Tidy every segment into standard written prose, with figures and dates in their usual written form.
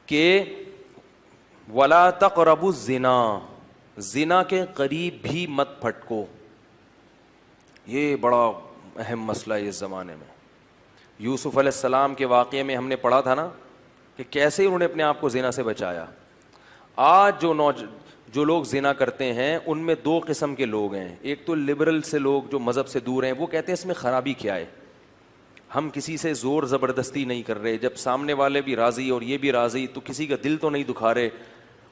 کہ ولا تقربوا الزنا، زنا کے قریب بھی مت پھٹکو. یہ بڑا اہم مسئلہ ہے اس زمانے میں. یوسف علیہ السلام کے واقعے میں ہم نے پڑھا تھا نا کہ کیسے انہوں نے اپنے آپ کو زنا سے بچایا. آج جو لوگ زنا کرتے ہیں ان میں دو قسم کے لوگ ہیں. ایک تو لبرل سے لوگ جو مذہب سے دور ہیں، وہ کہتے ہیں اس میں خرابی کیا ہے، ہم کسی سے زور زبردستی نہیں کر رہے، جب سامنے والے بھی راضی اور یہ بھی راضی تو کسی کا دل تو نہیں دکھا رہے،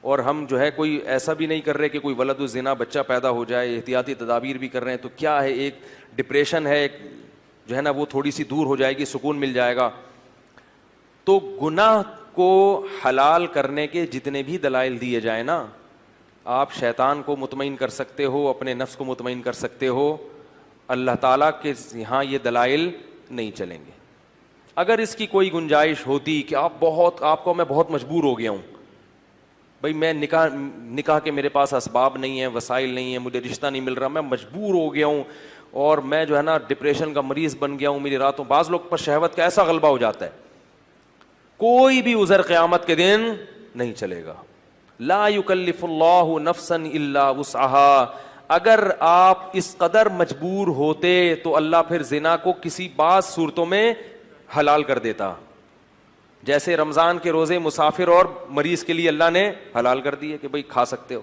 اور ہم جو ہے کوئی ایسا بھی نہیں کر رہے کہ کوئی ولد الزنا بچہ پیدا ہو جائے، احتیاطی تدابیر بھی کر رہے ہیں. تو کیا ہے، ایک ڈپریشن ہے، ایک جو ہے نا وہ تھوڑی سی دور ہو جائے گی، سکون مل جائے گا. تو گناہ کو حلال کرنے کے جتنے بھی دلائل دیے جائیں نا، آپ شیطان کو مطمئن کر سکتے ہو، اپنے نفس کو مطمئن کر سکتے ہو، اللہ تعالیٰ کے یہاں یہ دلائل نہیں چلیں گے. اگر اس کی کوئی گنجائش ہوتی کہ آپ کو میں بہت مجبور ہو گیا ہوں، بھائی میں نکاح کے میرے پاس اسباب نہیں ہیں، وسائل نہیں ہیں، مجھے رشتہ نہیں مل رہا، میں مجبور ہو گیا ہوں اور میں جو ہے نا ڈپریشن کا مریض بن گیا ہوں، میری راتوں، بعض لوگ پر شہوت کا ایسا غلبہ ہو جاتا ہے، کوئی بھی عذر قیامت کے دن نہیں چلے گا. لا یکلف اللہ نفسا الا وسعها. اگر آپ اس قدر مجبور ہوتے تو اللہ پھر زنا کو کسی بعض صورتوں میں حلال کر دیتا، جیسے رمضان کے روزے مسافر اور مریض کے لیے اللہ نے حلال کر دیے کہ بھئی کھا سکتے ہو.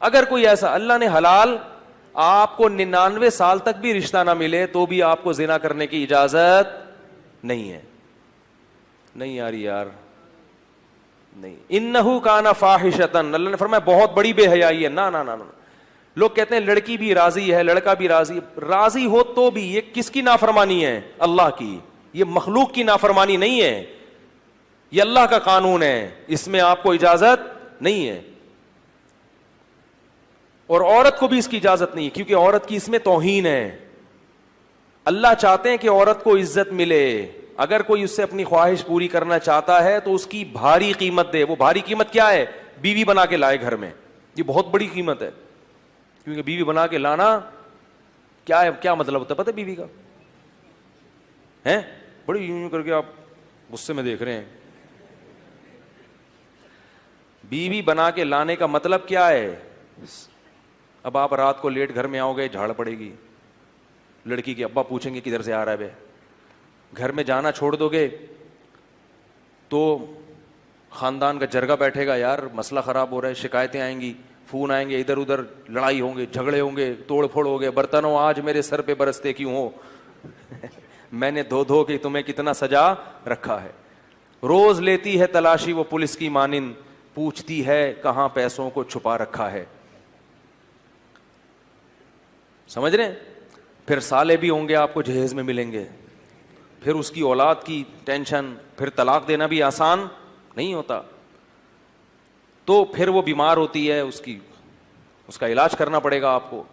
اگر کوئی ایسا اللہ نے حلال، آپ کو 99 سال تک بھی رشتہ نہ ملے تو بھی آپ کو زنا کرنے کی اجازت نہیں ہے. نہیں آ رہی یار، نہیں. انہو کان فاحشۃ، اللہ نے فرمایا بہت بڑی بے حیائی ہے. نہ نہ نہ. لوگ کہتے ہیں لڑکی بھی راضی ہے، لڑکا بھی راضی ہو تو بھی یہ کس کی نافرمانی ہے؟ اللہ کی. یہ مخلوق کی نافرمانی نہیں ہے، یہ اللہ کا قانون ہے، اس میں آپ کو اجازت نہیں ہے. اور عورت کو بھی اس کی اجازت نہیں ہے، کیونکہ عورت کی اس میں توہین ہے. اللہ چاہتے ہیں کہ عورت کو عزت ملے. اگر کوئی اس سے اپنی خواہش پوری کرنا چاہتا ہے تو اس کی بھاری قیمت دے. وہ بھاری قیمت کیا ہے؟ بیوی بنا کے لائے گھر میں. یہ بہت بڑی قیمت ہے، کیونکہ بیوی بنا کے لانا کیا ہے، کیا مطلب ہوتا ہے پتہ ہے بیوی کا؟ ہیں بڑی یوں کر کے آپ غصے میں دیکھ رہے ہیں. بیوی بنا کے لانے کا مطلب کیا ہے؟ اب آپ رات کو لیٹ گھر میں آؤ گے، جھاڑ پڑے گی، لڑکی کے ابا پوچھیں گے کدھر سے آ رہا ہے بے. گھر میں جانا چھوڑ دو گے تو خاندان کا جرگہ بیٹھے گا، یار مسئلہ خراب ہو رہا ہے، شکایتیں آئیں گی، فون آئیں گے، ادھر ادھر لڑائی ہوں گے، جھگڑے ہوں گے، توڑ پھوڑ ہو گے. برتنوں آج میرے سر پہ برستے کیوں ہو؟ میں نے دھو دھو کے تمہیں کتنا سجا رکھا ہے. روز لیتی ہے تلاشی وہ پولیس کی مانند، پوچھتی ہے کہاں پیسوں کو چھپا رکھا ہے. سمجھ رہے ہیں؟ پھر سالے بھی ہوں گے آپ کو جہیز میں ملیں گے، پھر اس کی اولاد کی ٹینشن، پھر طلاق دینا بھی آسان نہیں ہوتا. تو پھر وہ بیمار ہوتی ہے، اس کا علاج کرنا پڑے گا آپ کو.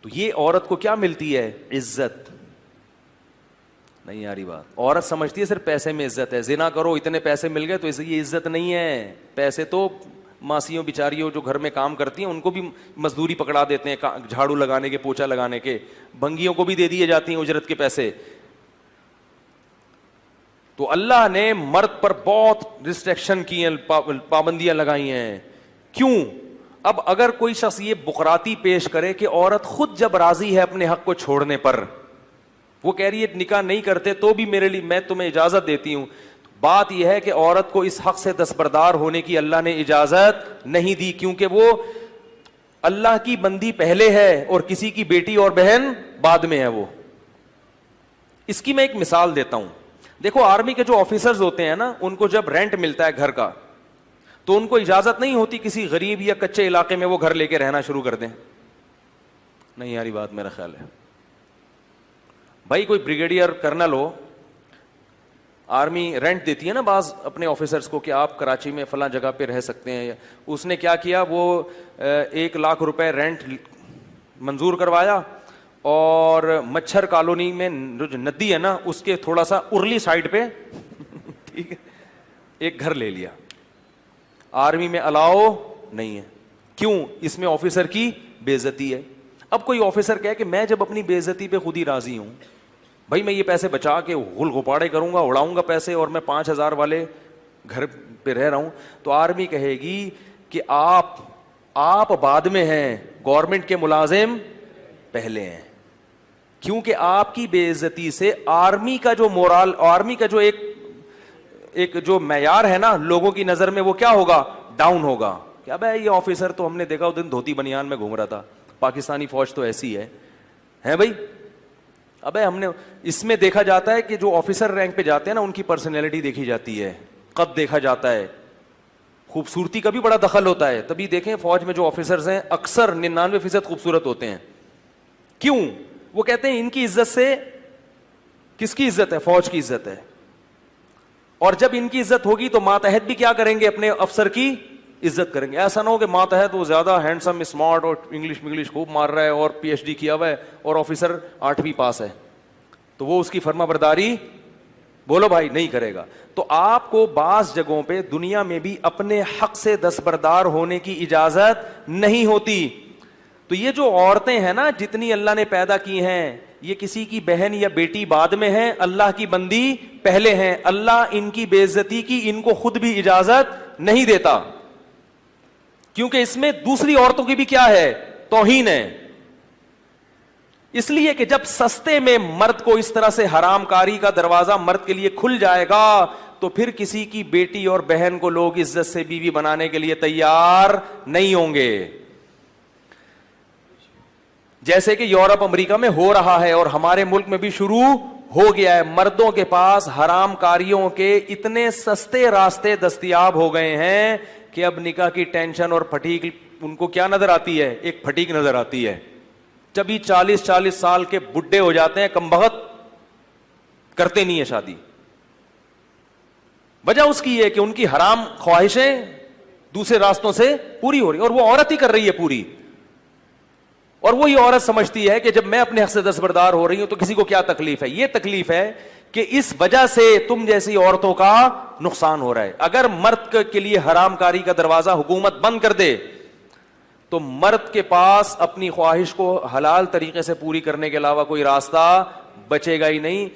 تو یہ عورت کو کیا ملتی ہے؟ عزت. نہیں آ رہی بات؟ عورت سمجھتی ہے صرف پیسے میں عزت ہے، زنا کرو اتنے پیسے مل گئے تو یہ عزت نہیں ہے. پیسے تو ماسیوں بیچاریوں جو گھر میں کام کرتی ہیں ان کو بھی مزدوری پکڑا دیتے ہیں، جھاڑو لگانے کے، پوچھا لگانے کے. بھنگیوں کو بھی دے دیے جاتی ہیں اجرت کے پیسے. تو اللہ نے مرد پر بہت ریسٹرکشن کی ہیں، پابندیاں لگائی ہیں. کیوں؟ اب اگر کوئی شخص یہ بقراتی پیش کرے کہ عورت خود جب راضی ہے اپنے حق کو چھوڑنے پر، وہ کہہ رہی ہے نکاح نہیں کرتے تو بھی میرے لیے میں تمہیں اجازت دیتی ہوں، بات یہ ہے کہ عورت کو اس حق سے دستبردار ہونے کی اللہ نے اجازت نہیں دی، کیونکہ وہ اللہ کی بندی پہلے ہے اور کسی کی بیٹی اور بہن بعد میں ہے. وہ اس کی میں ایک مثال دیتا ہوں. دیکھو آرمی کے جو آفیسرز ہوتے ہیں نا، ان کو جب رینٹ ملتا ہے گھر کا تو ان کو اجازت نہیں ہوتی کسی غریب یا کچے علاقے میں وہ گھر لے کے رہنا شروع کر دیں. نہیں یاری بات میرا خیال ہے. بھائی کوئی بریگیڈیئر کرنل ہو، آرمی رینٹ دیتی ہے نا بعض اپنے آفیسرز کو کہ آپ کراچی میں فلاں جگہ پہ رہ سکتے ہیں. اس نے کیا کیا، وہ 1,00,000 روپے رینٹ منظور کروایا اور مچھر کالونی میں جو ندی ہے نا اس کے تھوڑا سا ارلی سائڈ پہ ٹھیک ہے ایک گھر لے لیا. آرمی میں الاؤ نہیں ہے. کیوں؟ اس میں آفیسر کی بے عزتی ہے. اب کوئی آفیسر کہے کہ میں جب اپنی بے عزتی پہ خود ہی راضی ہوں، بھائی میں یہ پیسے بچا کے غل غپاڑے کروں گا، اڑاؤں گا پیسے، اور میں 5,000 والے گھر پہ رہ رہا ہوں تو آرمی کہے گی کہ آپ بعد میں ہیں, گورنمنٹ کے ملازم پہلے ہیں, کیونکہ آپ کی بے عزتی سے آرمی کا جو مورال, آرمی کا جو ایک جو معیار ہے نا لوگوں کی نظر میں, وہ کیا ہوگا, ڈاؤن ہوگا. کیا بھائی یہ آفیسر تو ہم نے دیکھا اس دن دھوتی بنیان میں گھوم رہا تھا, پاکستانی فوج تو ایسی ہے بھائی. ابے ہم نے اس میں دیکھا جاتا ہے کہ جو آفیسر رینک پہ جاتے ہیں نا ان کی پرسنالٹی دیکھی جاتی ہے, قد دیکھا جاتا ہے, خوبصورتی کا بھی بڑا دخل ہوتا ہے. تبھی دیکھیں فوج میں جو آفیسرز ہیں اکثر 99% خوبصورت ہوتے ہیں. کیوں؟ وہ کہتے ہیں ان کی عزت سے, کس کی عزت ہے, فوج کی عزت ہے. اور جب ان کی عزت ہوگی تو ماتحت بھی کیا کریں گے, اپنے افسر کی عزت کریں گے. ایسا نہ ہو کہ ماتحت وہ زیادہ ہینڈسم اسمارٹ اور انگلش خوب مار رہا ہے اور پی ایچ ڈی کیا ہوا ہے اور آفیسر 8ویں پاس ہے, تو وہ اس کی فرما برداری بولو بھائی نہیں کرے گا. تو آپ کو بعض جگہوں پہ دنیا میں بھی اپنے حق سے دستبردار ہونے کی اجازت نہیں ہوتی. تو یہ جو عورتیں ہیں نا جتنی اللہ نے پیدا کی ہیں, یہ کسی کی بہن یا بیٹی بعد میں ہیں, اللہ کی بندی پہلے ہیں. اللہ ان کی بے عزتی کی ان کو خود بھی اجازت نہیں دیتا, کیونکہ اس میں دوسری عورتوں کی بھی کیا ہے, توہین ہے. اس لیے کہ جب سستے میں مرد کو اس طرح سے حرام کاری کا دروازہ مرد کے لیے کھل جائے گا تو پھر کسی کی بیٹی اور بہن کو لوگ عزت سے بیوی بنانے کے لیے تیار نہیں ہوں گے. جیسے کہ یورپ امریکہ میں ہو رہا ہے اور ہمارے ملک میں بھی شروع ہو گیا ہے. مردوں کے پاس حرام کاریوں کے اتنے سستے راستے دستیاب ہو گئے ہیں کہ اب نکاح کی ٹینشن اور پھٹیک ان کو کیا نظر آتی ہے, ایک پھٹیک نظر آتی ہے. جب ہی 40 سال کے بڈھے ہو جاتے ہیں کمبخت, کرتے نہیں ہے شادی. وجہ اس کی ہے کہ ان کی حرام خواہشیں دوسرے راستوں سے پوری ہو رہی, اور وہ عورت ہی کر رہی ہے پوری. اور وہی عورت سمجھتی ہے کہ جب میں اپنے حق سے دستبردار ہو رہی ہوں تو کسی کو کیا تکلیف ہے. یہ تکلیف ہے کہ اس وجہ سے تم جیسی عورتوں کا نقصان ہو رہا ہے. اگر مرد کے لیے حرام کاری کا دروازہ حکومت بند کر دے تو مرد کے پاس اپنی خواہش کو حلال طریقے سے پوری کرنے کے علاوہ کوئی راستہ بچے گا ہی نہیں.